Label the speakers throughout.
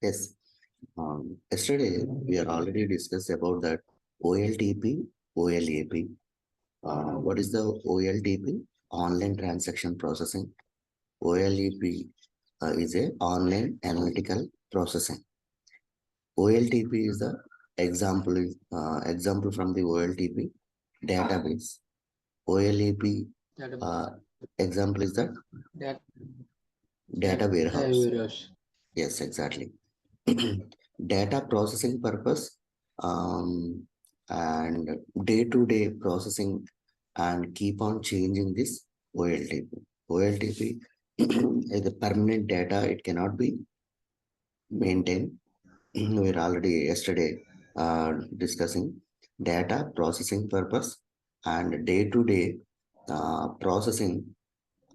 Speaker 1: Yes. Yesterday we are already discussed about that OLTP, OLAP. What is the OLTP? Online transaction processing. OLAP is a online analytical processing. OLTP is the example from the OLTP database. OLAP uh, example is the
Speaker 2: That
Speaker 1: data warehouse.
Speaker 2: virus.
Speaker 1: Yes, exactly. Data processing purpose and day-to-day processing and keep on changing this OLTP. OLTP is a permanent data, it cannot be maintained. We're already yesterday discussing data processing purpose and day-to-day processing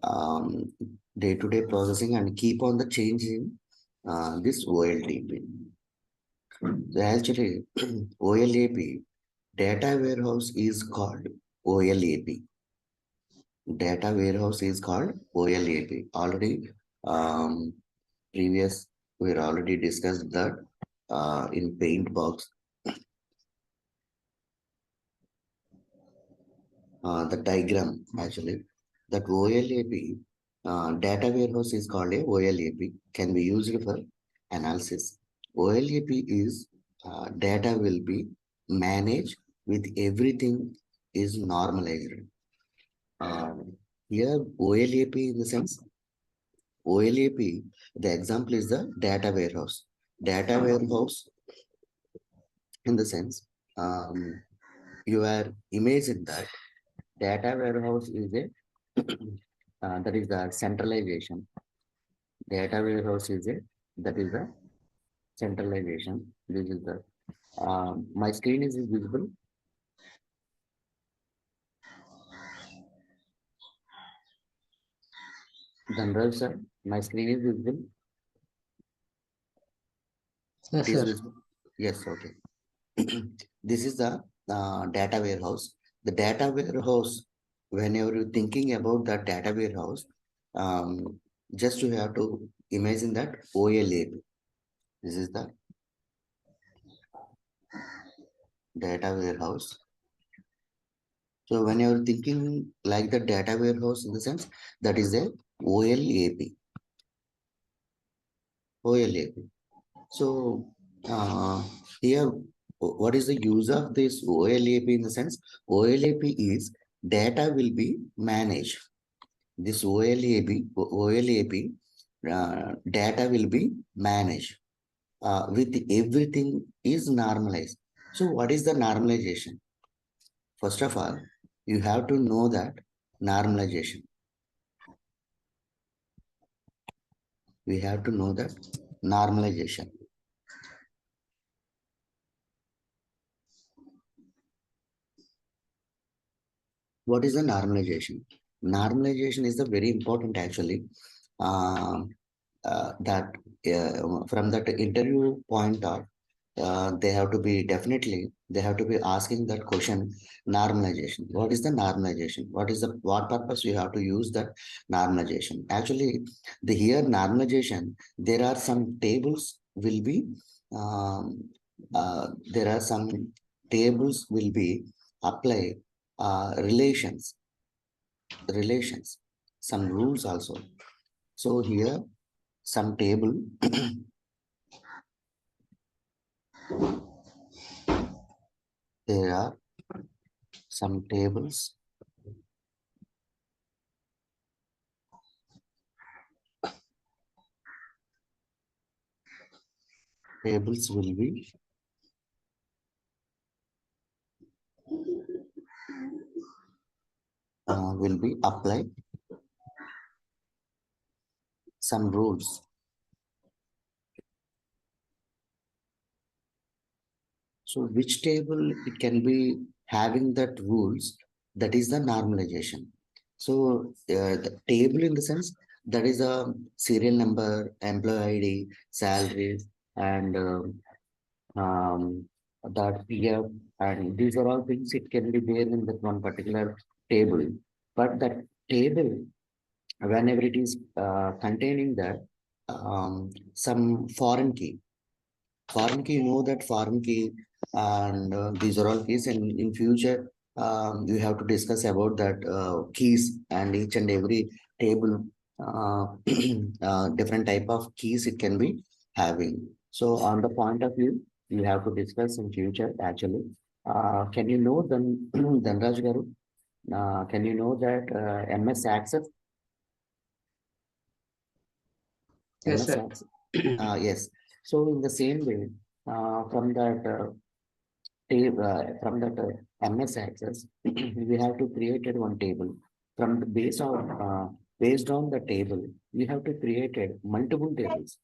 Speaker 1: um, day-to-day processing and keep on the changing this OLTP. Actually, OLAP data warehouse is called OLAP. Data warehouse is called OLAP. Already, previous we already discussed that in Paint box. The diagram actually that OLAP data warehouse is called a OLAP can be used for analysis. OLAP is data will be managed with everything is normalized. Here OLAP in the sense OLAP the example is the data warehouse. Data warehouse in the sense you are imagine that data warehouse is a that is the centralization. Data warehouse is a that is the centralization. This is the my screen is visible. General sir, my screen is visible. It
Speaker 2: Yes,
Speaker 1: is
Speaker 2: sir.
Speaker 1: visible. Yes, okay. This is the data warehouse. The data warehouse. Whenever you're thinking about that data warehouse, just you have to imagine that OLAP. This is the data warehouse. So when you're thinking like the data warehouse in the sense that is a OLAP. OLAP. So here, what is the use of this OLAP in the sense? OLAP is data will be managed. This OLAP data will be managed with everything is normalized. So what is the normalization? First of all, you have to know that normalization. We have to know that normalization. What is the normalization? Normalization is the very important actually. Um, that from that interview point of they have to be definitely they have to be asking that question normalization. What is the normalization? What is the what purpose you have to use that normalization? Actually, the here normalization there are some tables will be um, there are some tables will be apply relations some rules also. So here some table there are some tables will be applied some rules. So which table it can be having that rules, that is the normalization. So the table in the sense that is a serial number, employee ID, salaries, and that PF, and these are all things it can be there in that one particular table. But that table, whenever it is containing that some foreign key. Foreign key, you know that foreign key, and these are all keys. And in future, you have to discuss about that keys and each and every table, uh, different type of keys it can be having. So on the point of view, you have to discuss in future actually. Can you know then Dhanraj Garu? Can you know that MS Access?
Speaker 2: Yes,
Speaker 1: MS
Speaker 2: sir.
Speaker 1: Access? Yes. So in the same way, from that from that MS Access, we have to create one table. From the based on the table, we have to create multiple tables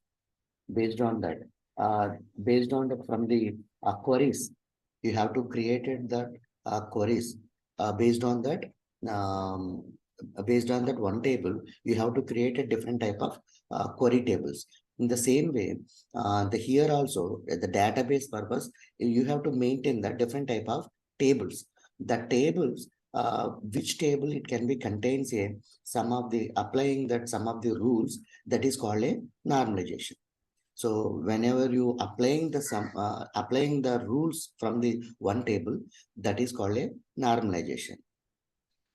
Speaker 1: based on that. Uh, Based on the from the queries, you have to create the queries based on that. Um, Based on that one table, you have to create a different type of query tables. In the same way, the here also the database purpose, you have to maintain the different type of tables. The tables, which table it can be contains a some of the applying that some of the rules, that is called a normalization. So whenever you applying the rules from the one table, that is called a normalization.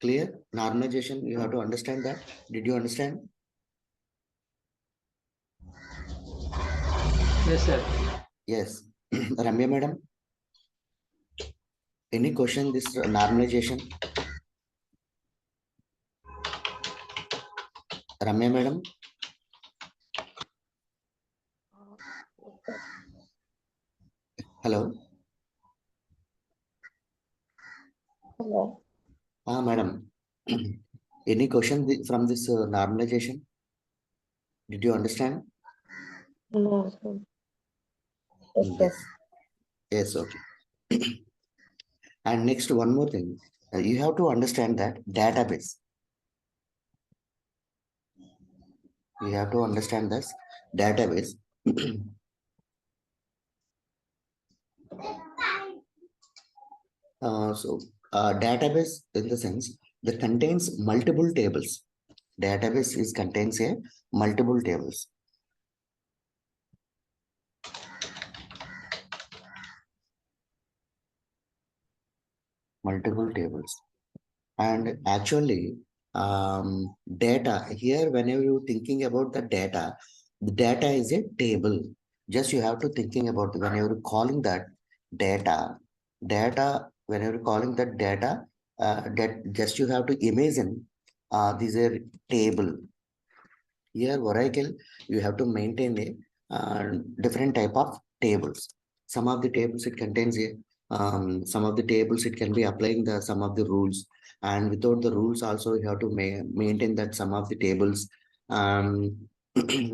Speaker 1: Clear? Normalization, you have to understand that. Did you understand?
Speaker 2: Yes, sir.
Speaker 1: Yes. Ramya madam, any question this normalization? Ramya madam, hello.
Speaker 3: Hello.
Speaker 1: Madam, any question from this normalization? Did you understand?
Speaker 3: No, sir. Yes,
Speaker 1: Mm,
Speaker 3: yes.
Speaker 1: yes. Yes, okay. And next, one more thing. You have to understand that database. You have to understand this database. Database in the sense that contains multiple tables. Database is contains a multiple tables. Multiple tables. And actually, data here, whenever you're thinking about the data is a table. Just you have to thinking about whenever you're calling that data, whenever you're calling that data, that just you have to imagine this is a table. Here, Oracle, you have to maintain a different type of tables. Some of the tables it contains a some of the tables it can be applying the some of the rules, and without the rules also you have to maintain that some of the tables. Um,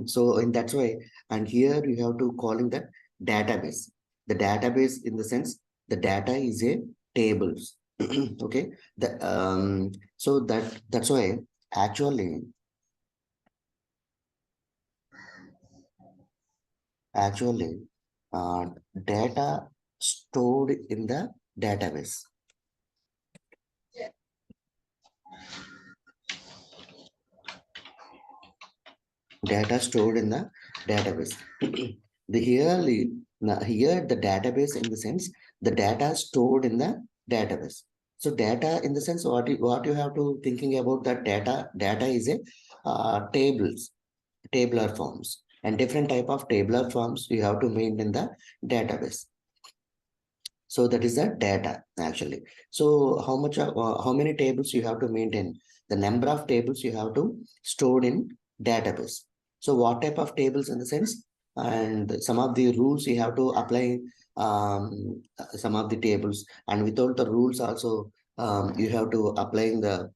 Speaker 1: so in that way, and here you have to calling that database. The database in the sense the data is a tables. Okay, so that's why actually actually uh, data stored in the database. Data stored in the database. The here the database in the sense the data stored in the database. So data in the sense what you have to thinking about that data is a tables, tabular forms, and different type of tabular forms you have to maintain the database. So that is the data actually. So how many tables you have to maintain? The number of tables you have to stored in database. So what type of tables in the sense, and some of the rules you have to apply some of the tables, and without the rules also you have to applying the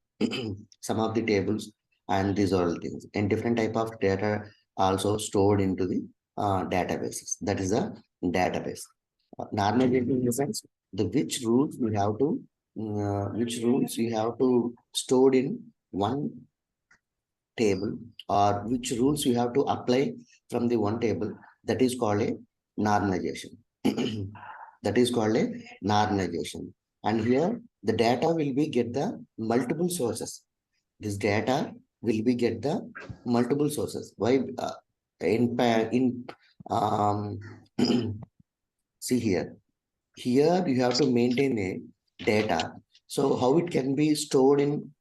Speaker 1: some of the tables, and these are all things. And different type of data also stored into the databases. That is a database. Normalization in the sense the which rules we have to stored in one table, or which rules you have to apply from the one table, that is called a normalization. That is called a normalization. And here the data will be get the multiple sources. This data will be get the multiple sources. Why in um, See here. Here you have to maintain a data. So how it can be stored in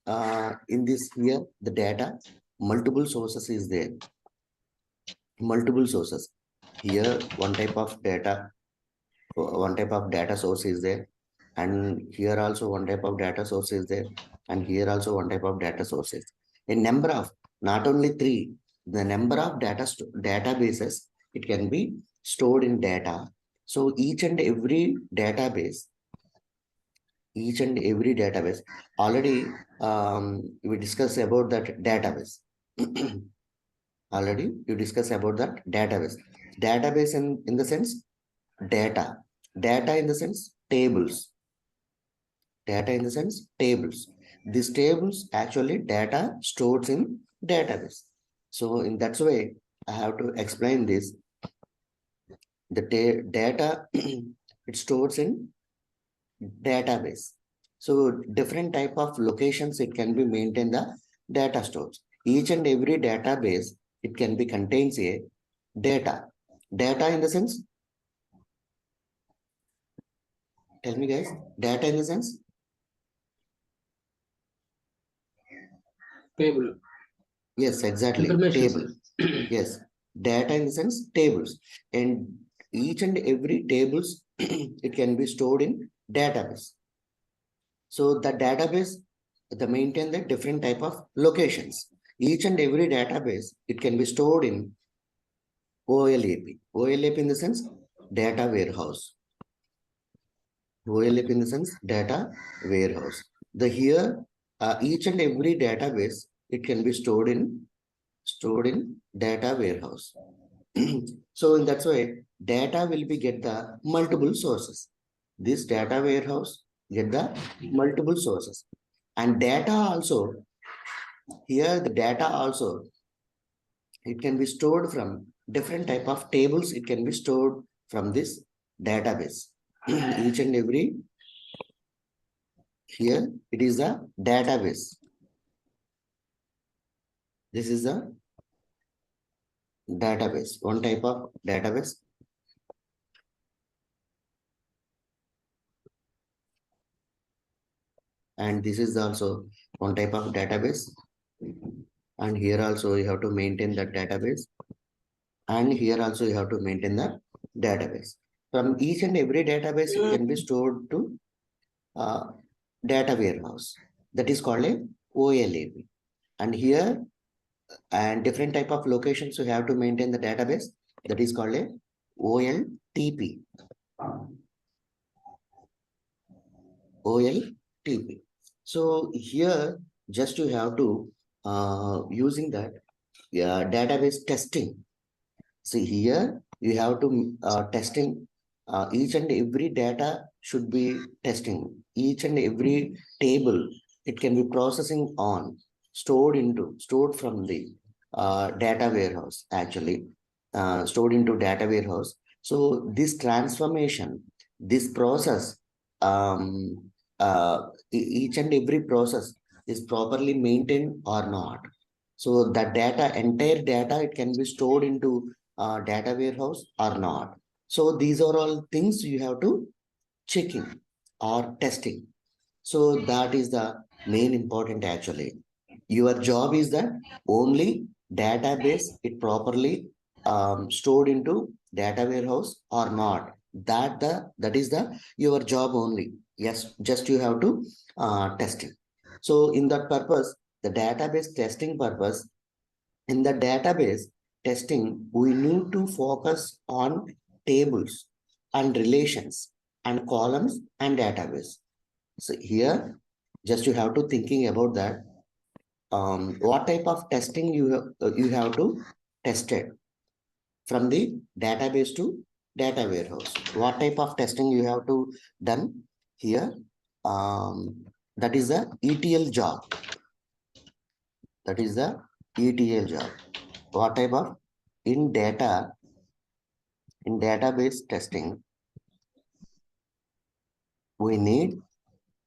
Speaker 1: this here, the data, multiple sources is there. Multiple sources. Here, one type of data source is there. And here also one type of data source is there. And here also one type of data sources. A number of, not only three, the number of databases, it can be stored in data. So each and every database, already we discussed about that database. Already you discussed about that database in the sense data in the sense tables, these tables actually data stored in database. So in that way I have to explain this. The data it stores in database. So different type of locations it can be maintained the data stores. Each and every database it can be contains a data in the sense, tell me guys, data in the sense
Speaker 2: Table.
Speaker 1: yes, exactly, table. Yes, data in the sense tables, and each and every tables it can be stored in database. So the database, the maintain the different type of locations. Each and every database, it can be stored in OLAP. OLAP in the sense data warehouse. OLAP in the sense data warehouse. The here each and every database it can be stored in data warehouse. So in that way, data will be get the multiple sources. This data warehouse get the multiple sources, and data also, here the data also it can be stored from different type of tables. It can be stored from this database. Each and every, here it is the database. This is the database, one type of database. And this is also one type of database. And here also you have to maintain that database. And here also you have to maintain the database. From each and every database, it can be stored to data warehouse. That is called a OLAP. And here, and different type of locations you have to maintain the database. That is called a OLTP. OLTP. So here, just you have to using that database testing. See here, you have to testing each and every data should be testing. Each and every table, it can be processing on, stored from the data warehouse, actually, stored into data warehouse. So this transformation, this process, each and every process is properly maintained or not. So the data, entire data, it can be stored into data warehouse or not. So these are all things you have to checking or testing. So that is the main important actually. Your job is that only database it properly stored into data warehouse or not. That is the your job only. Yes, just you have to testing. So in that purpose, the database testing purpose, in the database testing, we need to focus on tables and relations and columns and database. So here, just you have to thinking about that. What type of testing you have to test it from the database to data warehouse. What type of testing you have to done here? That is the ETL job. That is the ETL job. What type of in database testing, we need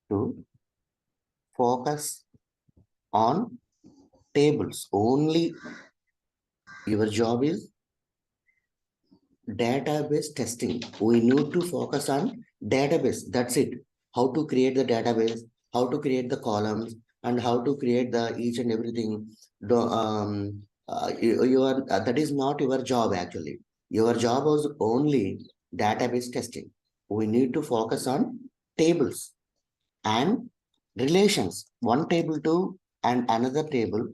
Speaker 1: to focus on tables only. Your job is database testing. We need to focus on database. That's it. How to create the database, how to create the columns, and how to create the each and everything. That is not your job actually. Your job was only database testing. We need to focus on tables and relations. One table to and another table,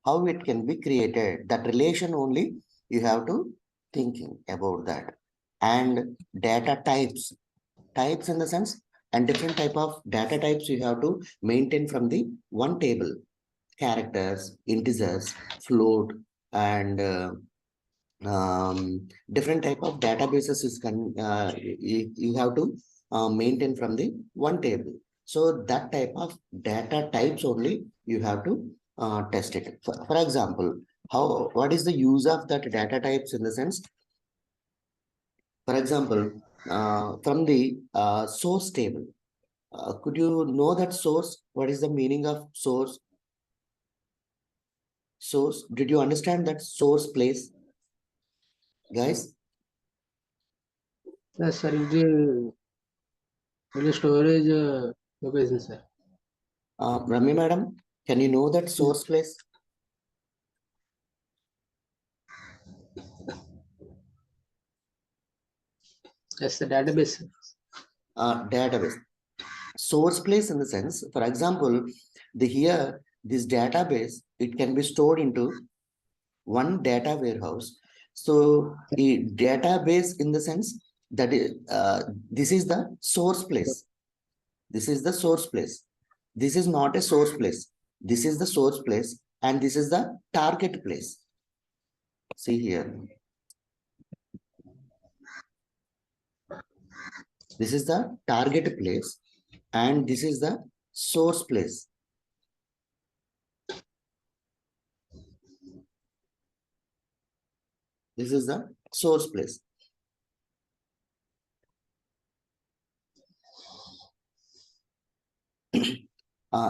Speaker 1: how it can be created. That relation only you have to thinking about that. And data types in the sense, and different type of data types you have to maintain from the one table: characters, integers, float, and different type of databases is you have to maintain from the one table. So that type of data types only you have to test it. For example, what is the use of that data types in the sense? For example, from the source table, could you know that source? What is the meaning of source? Source. Did you understand that source place, guys?
Speaker 2: Yes, sir. It will storage location, sir.
Speaker 1: Rami madam, can you know that source place?
Speaker 2: Yes, the database.
Speaker 1: Database. Source place in the sense, for example, this database, it can be stored into one data warehouse. So a database in the sense that this is the source place. This is the source place. This is not a source place. This is the source place, and this is the target place. See here. This is the target place, and this is the source place. This is the source place.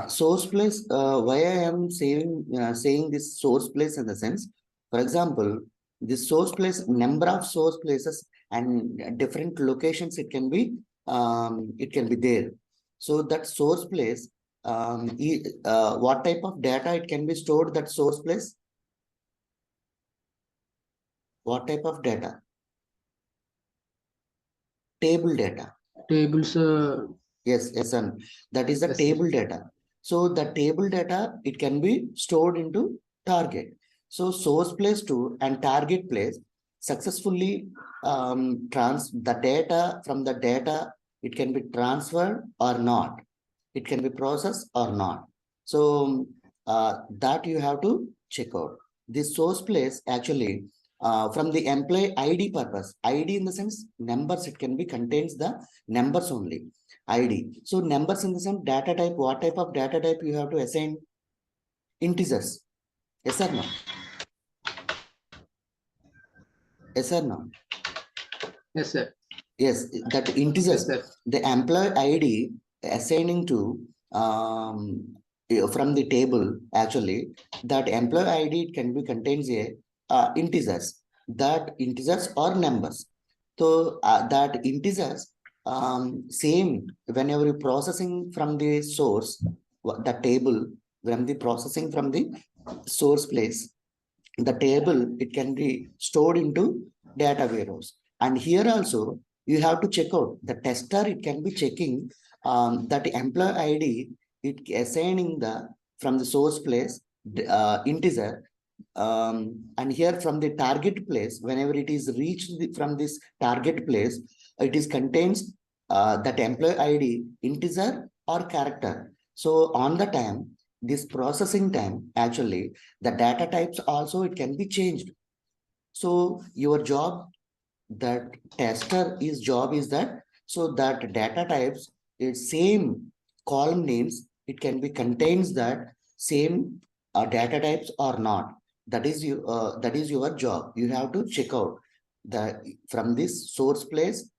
Speaker 1: Source place, why I am saying this source place in the sense, for example, this source place, number of source places and different locations it can be there. So that source place, what type of data it can be stored, that source place? What type of data? Table data.
Speaker 2: Tables.
Speaker 1: Yes, and that is the
Speaker 2: Yes,
Speaker 1: table
Speaker 2: sir.
Speaker 1: data. So the table data, it can be stored into target. So source place to and target place successfully the data from the data, it can be transferred or not. It can be processed or not. So that you have to check out. This source place actually from the employee ID purpose. ID in the sense numbers, it can be contains the numbers only. ID. So numbers in the sense data type, what type of data type you have to assign? Integers. Yes or no? Yes or no?
Speaker 2: Yes, sir.
Speaker 1: Yes, that
Speaker 2: Yes,
Speaker 1: integers,
Speaker 2: sir.
Speaker 1: the employee ID assigning to from the table, actually, that employee ID can be contains a integers, that integers or numbers. So that integers, same whenever you processing from the source, the table, when the processing from the source place, the table, it can be stored into data warehouse. And here also you have to check out the tester, it can be checking that employee ID, it assigning the from the source place integer, and here from the target place, whenever it is reached from this target place, it is contains that employee ID integer or character. So on the time, this processing time, actually the data types also, it can be changed. So your job, that tester is job is that, so that data types is same column names, it can be contains that same data types or not. That is your job. You have to check out the from this source place,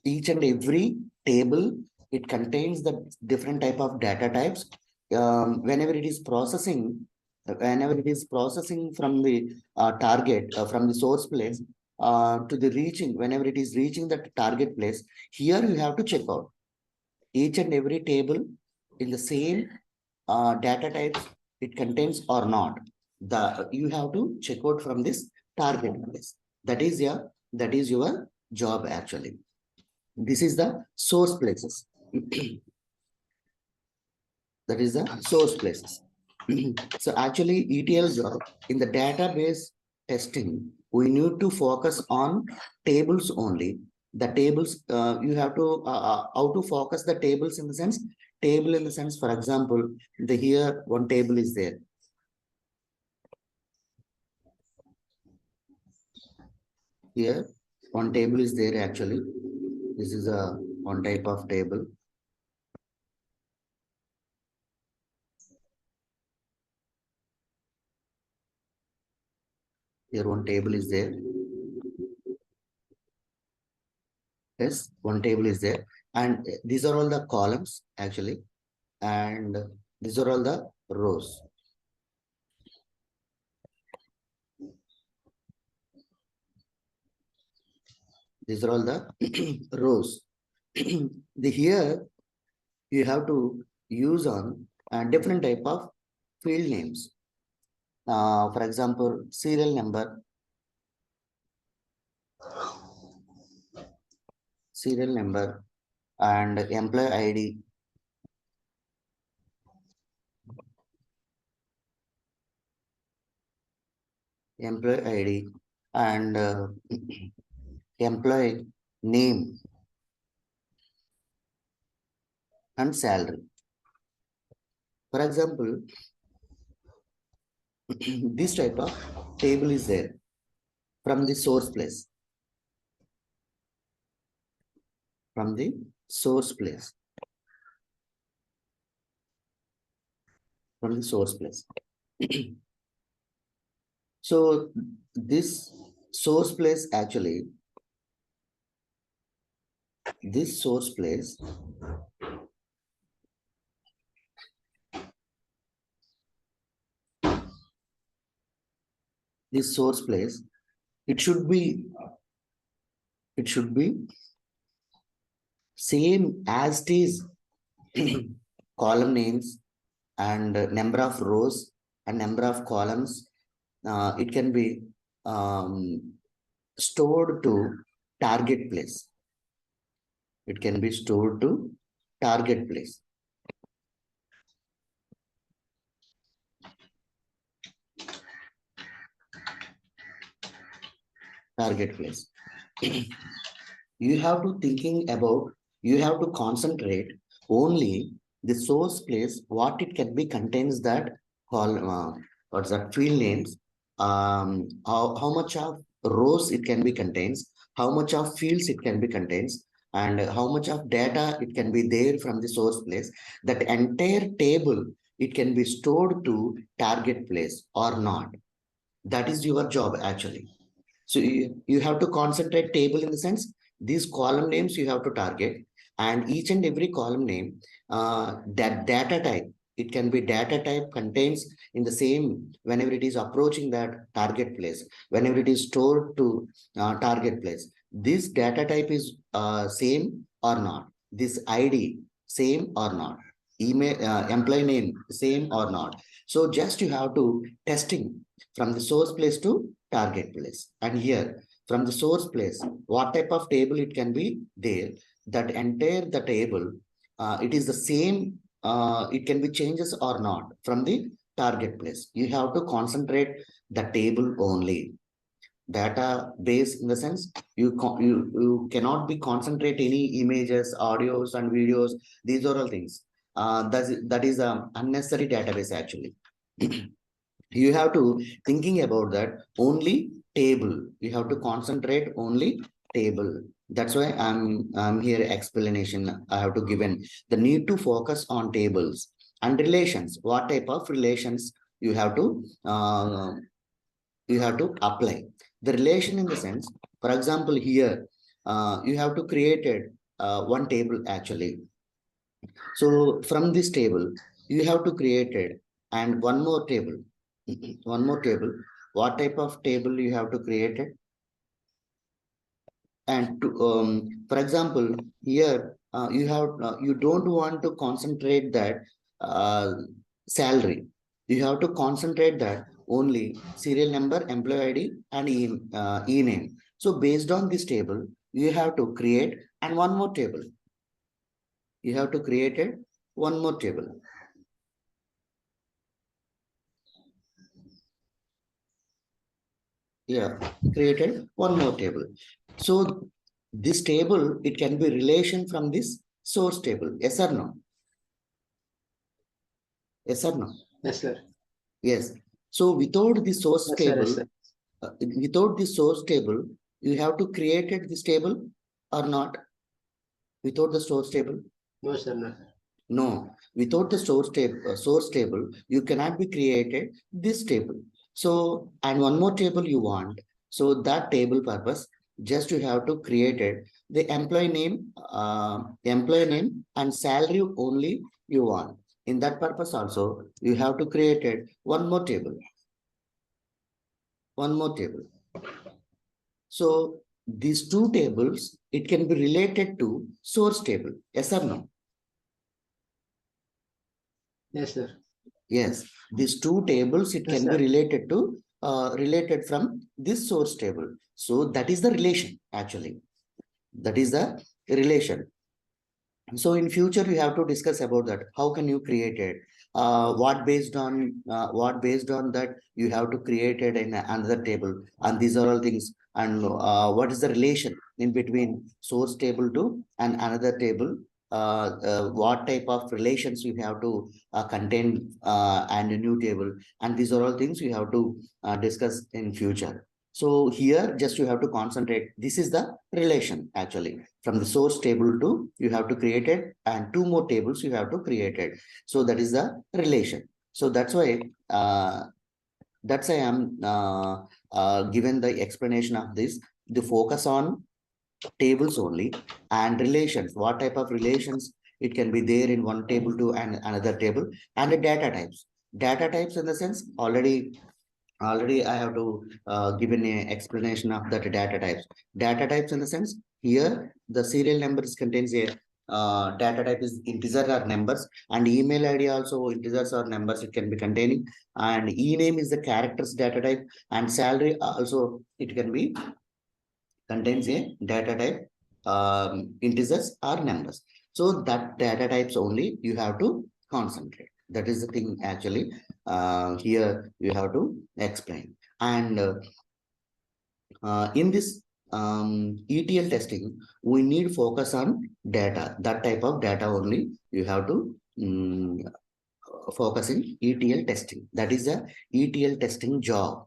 Speaker 1: each and every table, it contains the different type of data types. Whenever it is processing, whenever it is processing from the target from the source place, to the reaching, whenever it is reaching the target place, here you have to check out each and every table in the same data types it contains or not. You have to check out from this target place. That is your job actually. This is the source places. That is the source places. So actually ETL job in the database testing, we need to focus on tables only. The tables, you have to, how to focus the tables in the sense, table in the sense, for example, here one table is there. Here one table is there actually. This is a one type of table. Here one table is there. Yes, one table is there. And these are all the columns actually. And these are all the rows. These are all the rows. Here you have to use on different type of field names. For example, serial number, and employee ID, and employee name and salary. For example, this type of table is there from the source place. From the source place. From the source place. So this source place actually, this source place it should be same as it is column names and number of rows and number of columns. It can be stored to target place. It can be stored to target place. Target place. You have to thinking about, you have to concentrate only the source place, what it can be contains that column, what's that field names, how much of rows it can be contains, how much of fields it can be contains, and how much of data it can be there from the source place. That entire table, it can be stored to target place or not. That is your job actually. So you have to concentrate table in the sense, these column names you have to target, and each and every column name, that data type, it can be data type contains in the same, whenever it is approaching that target place, whenever it is stored to target place, this data type is same or not, this ID same or not, email, employee name same or not. So just you have to testing from the source place to target place. And here from the source place, what type of table it can be there, that entire the table, it is the same, it can be changes or not from the target place. You have to concentrate the table only. Database in the sense, you cannot be concentrate any images, audios and videos. These are all things. That is unnecessary database actually. You have to thinking about that only table. You have to concentrate only table. That's why I'm here explanation I have to given. The need to focus on tables and relations. What type of relations you have to apply. The relation in the sense, for example, here you have to create one table actually. So from this table, you have to create it and one more table. One more table. What type of table you have to create it? And to, for example, here you don't want to concentrate that salary. You have to concentrate that only serial number, employee ID, and e-name. So based on this table, you have to create and one more table. You have to create it one more table. Yeah, created one more table. So this table, it can be relation from this source table. Yes or no? Yes or no?
Speaker 2: Yes, sir.
Speaker 1: Yes. So without the source
Speaker 2: Yes, sir.
Speaker 1: table,
Speaker 2: Yes, sir.
Speaker 1: without the source table, you have to create it, this table or not? Without the source table?
Speaker 2: No, sir. No, sir.
Speaker 1: No, without the source table, you cannot be created this table. So, and one more table you want. So that table purpose, just you have to create it. The employee name and salary only you want. In that purpose also, you have to create it one more table. One more table. So these two tables, it can be related to source table. Yes or no?
Speaker 2: Yes, sir.
Speaker 1: Yes, these two tables, it
Speaker 2: Yes,
Speaker 1: can be
Speaker 2: sir.
Speaker 1: related to related from this source table. So that is the relation actually. That is the relation. So in future, you have to discuss about that. How can you create it? What based on that you have to create it in another table. And these are all things. And what is the relation in between source table to and another table? What type of relations you have to contain and a new table. And these are all things you have to discuss in future. So here, just you have to concentrate. This is the relation actually from the source table to you have to create it and two more tables you have to create it. So that is the relation. So that's why I am given the explanation of this. The focus on tables only and relations. What type of relations it can be there in one table to and another table and the data types. Data types in the sense already I have to give an explanation of that data types. Data types in the sense here the serial numbers contains a data type is integer or numbers and email ID also integers or numbers it can be containing and e-name is the characters data type and salary also it can be contains a data type integers or numbers. So that data types only you have to concentrate. That is the thing actually here you have to explain. And in this ETL testing, we need focus on data. That type of data only you have to focus in ETL testing. That is the ETL testing job.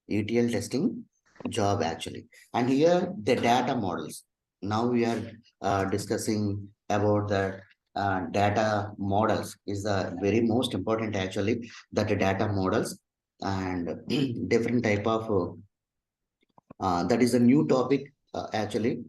Speaker 1: ETL testing job actually. And here the data models. Now we are discussing about the data models is the very most important actually that the data models and different type of that is a new topic actually